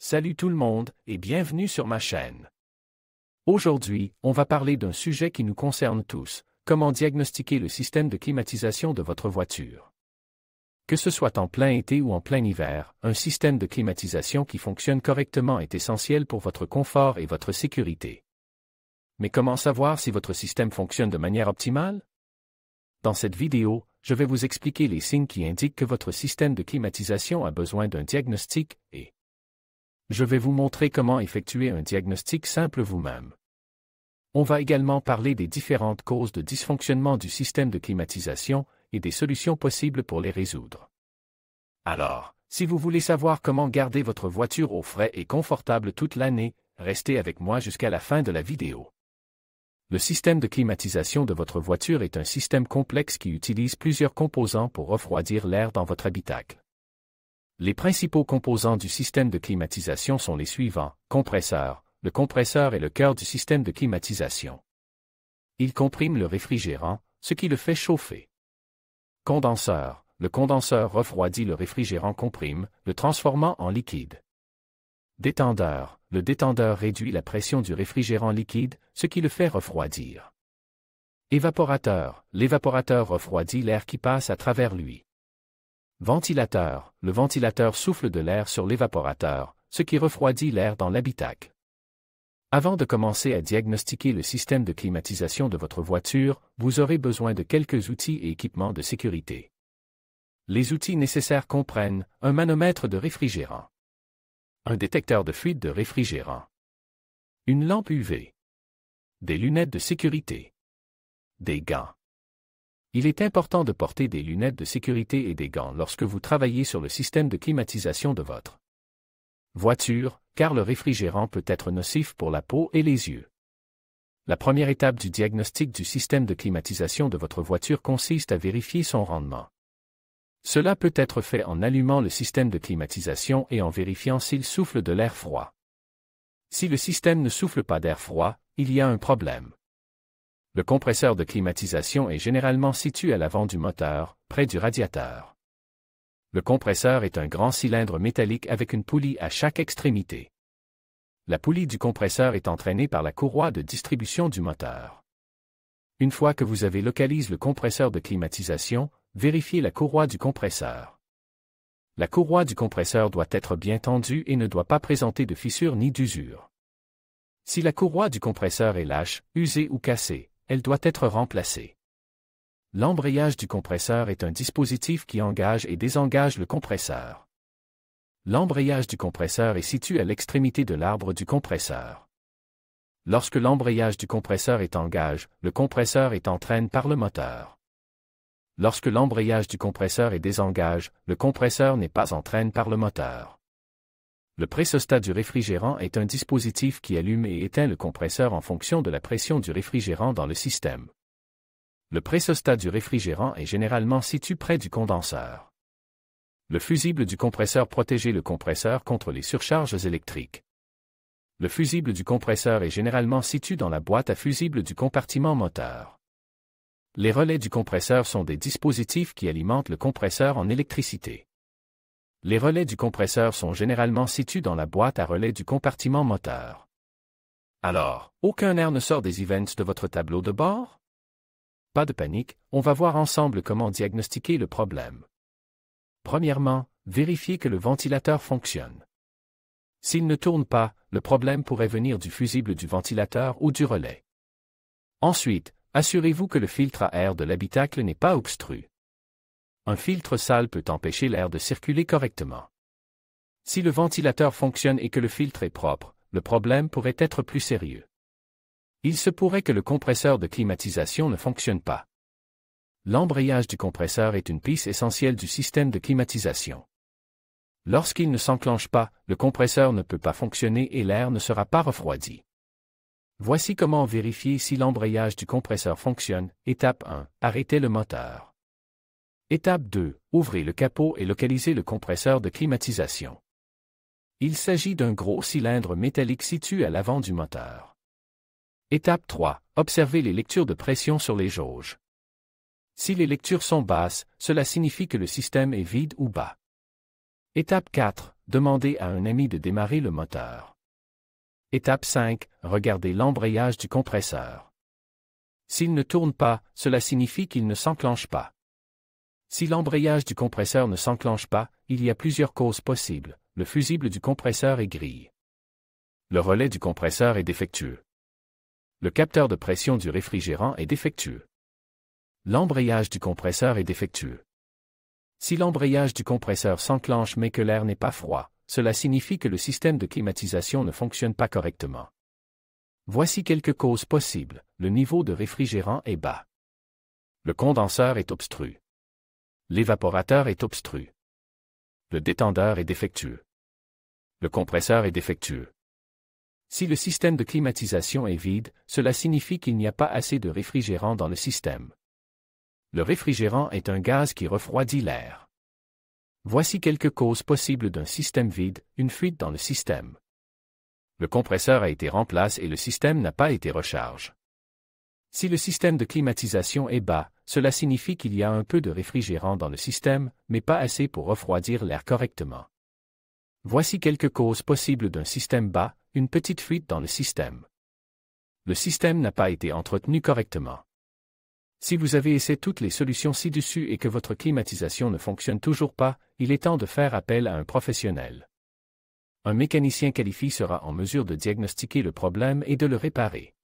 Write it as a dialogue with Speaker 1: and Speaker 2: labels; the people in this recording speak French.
Speaker 1: Salut tout le monde et bienvenue sur ma chaîne. Aujourd'hui, on va parler d'un sujet qui nous concerne tous, comment diagnostiquer le système de climatisation de votre voiture. Que ce soit en plein été ou en plein hiver, un système de climatisation qui fonctionne correctement est essentiel pour votre confort et votre sécurité. Mais comment savoir si votre système fonctionne de manière optimale? Dans cette vidéo, je vais vous expliquer les signes qui indiquent que votre système de climatisation a besoin d'un diagnostic et je vais vous montrer comment effectuer un diagnostic simple vous-même. On va également parler des différentes causes de dysfonctionnement du système de climatisation et des solutions possibles pour les résoudre. Alors, si vous voulez savoir comment garder votre voiture au frais et confortable toute l'année, restez avec moi jusqu'à la fin de la vidéo. Le système de climatisation de votre voiture est un système complexe qui utilise plusieurs composants pour refroidir l'air dans votre habitacle. Les principaux composants du système de climatisation sont les suivants: compresseur. Le compresseur est le cœur du système de climatisation. Il comprime le réfrigérant, ce qui le fait chauffer. Condenseur. Le condenseur refroidit le réfrigérant comprime, le transformant en liquide. Détendeur. Le détendeur réduit la pression du réfrigérant liquide, ce qui le fait refroidir. Évaporateur. L'évaporateur refroidit l'air qui passe à travers lui. Ventilateur. Le ventilateur souffle de l'air sur l'évaporateur, ce qui refroidit l'air dans l'habitacle. Avant de commencer à diagnostiquer le système de climatisation de votre voiture, vous aurez besoin de quelques outils et équipements de sécurité. Les outils nécessaires comprennent un manomètre de réfrigérant, un détecteur de fuite de réfrigérant, une lampe UV, des lunettes de sécurité, des gants. Il est important de porter des lunettes de sécurité et des gants lorsque vous travaillez sur le système de climatisation de votre voiture, car le réfrigérant peut être nocif pour la peau et les yeux. La première étape du diagnostic du système de climatisation de votre voiture consiste à vérifier son rendement. Cela peut être fait en allumant le système de climatisation et en vérifiant s'il souffle de l'air froid. Si le système ne souffle pas d'air froid, il y a un problème. Le compresseur de climatisation est généralement situé à l'avant du moteur, près du radiateur. Le compresseur est un grand cylindre métallique avec une poulie à chaque extrémité. La poulie du compresseur est entraînée par la courroie de distribution du moteur. Une fois que vous avez localisé le compresseur de climatisation, vérifiez la courroie du compresseur. La courroie du compresseur doit être bien tendue et ne doit pas présenter de fissures ni d'usure. Si la courroie du compresseur est lâche, usée ou cassée, elle doit être remplacée. L'embrayage du compresseur est un dispositif qui engage et désengage le compresseur. L'embrayage du compresseur est situé à l'extrémité de l'arbre du compresseur. Lorsque l'embrayage du compresseur est en gage, le compresseur est entraîné par le moteur. Lorsque l'embrayage du compresseur est désengage, le compresseur n'est pas entraîné par le moteur. Le pressostat du réfrigérant est un dispositif qui allume et éteint le compresseur en fonction de la pression du réfrigérant dans le système. Le pressostat du réfrigérant est généralement situé près du condenseur. Le fusible du compresseur protège le compresseur contre les surcharges électriques. Le fusible du compresseur est généralement situé dans la boîte à fusibles du compartiment moteur. Les relais du compresseur sont des dispositifs qui alimentent le compresseur en électricité. Les relais du compresseur sont généralement situés dans la boîte à relais du compartiment moteur. Alors, aucun air ne sort des events de votre tableau de bord? Pas de panique, on va voir ensemble comment diagnostiquer le problème. Premièrement, vérifiez que le ventilateur fonctionne. S'il ne tourne pas, le problème pourrait venir du fusible du ventilateur ou du relais. Ensuite, assurez-vous que le filtre à air de l'habitacle n'est pas obstrué. Un filtre sale peut empêcher l'air de circuler correctement. Si le ventilateur fonctionne et que le filtre est propre, le problème pourrait être plus sérieux. Il se pourrait que le compresseur de climatisation ne fonctionne pas. L'embrayage du compresseur est une pièce essentielle du système de climatisation. Lorsqu'il ne s'enclenche pas, le compresseur ne peut pas fonctionner et l'air ne sera pas refroidi. Voici comment vérifier si l'embrayage du compresseur fonctionne. Étape 1. Arrêtez le moteur. Étape 2. Ouvrez le capot et localisez le compresseur de climatisation. Il s'agit d'un gros cylindre métallique situé à l'avant du moteur. Étape 3. Observez les lectures de pression sur les jauges. Si les lectures sont basses, cela signifie que le système est vide ou bas. Étape 4. demandez à un ami de démarrer le moteur. Étape 5. Regardez l'embrayage du compresseur. S'il ne tourne pas, cela signifie qu'il ne s'enclenche pas. Si l'embrayage du compresseur ne s'enclenche pas, il y a plusieurs causes possibles. Le fusible du compresseur est grillé. Le relais du compresseur est défectueux. Le capteur de pression du réfrigérant est défectueux. L'embrayage du compresseur est défectueux. Si l'embrayage du compresseur s'enclenche mais que l'air n'est pas froid, cela signifie que le système de climatisation ne fonctionne pas correctement. Voici quelques causes possibles. Le niveau de réfrigérant est bas. Le condenseur est obstru. L'évaporateur est obstru. Le détendeur est défectueux. Le compresseur est défectueux. Si le système de climatisation est vide, cela signifie qu'il n'y a pas assez de réfrigérant dans le système. Le réfrigérant est un gaz qui refroidit l'air. Voici quelques causes possibles d'un système vide, une fuite dans le système. Le compresseur a été remplacé et le système n'a pas été rechargé. Si le système de climatisation est bas, cela signifie qu'il y a un peu de réfrigérant dans le système, mais pas assez pour refroidir l'air correctement. Voici quelques causes possibles d'un système bas, une petite fuite dans le système. Le système n'a pas été entretenu correctement. Si vous avez essayé toutes les solutions ci-dessus et que votre climatisation ne fonctionne toujours pas, il est temps de faire appel à un professionnel. Un mécanicien qualifié sera en mesure de diagnostiquer le problème et de le réparer.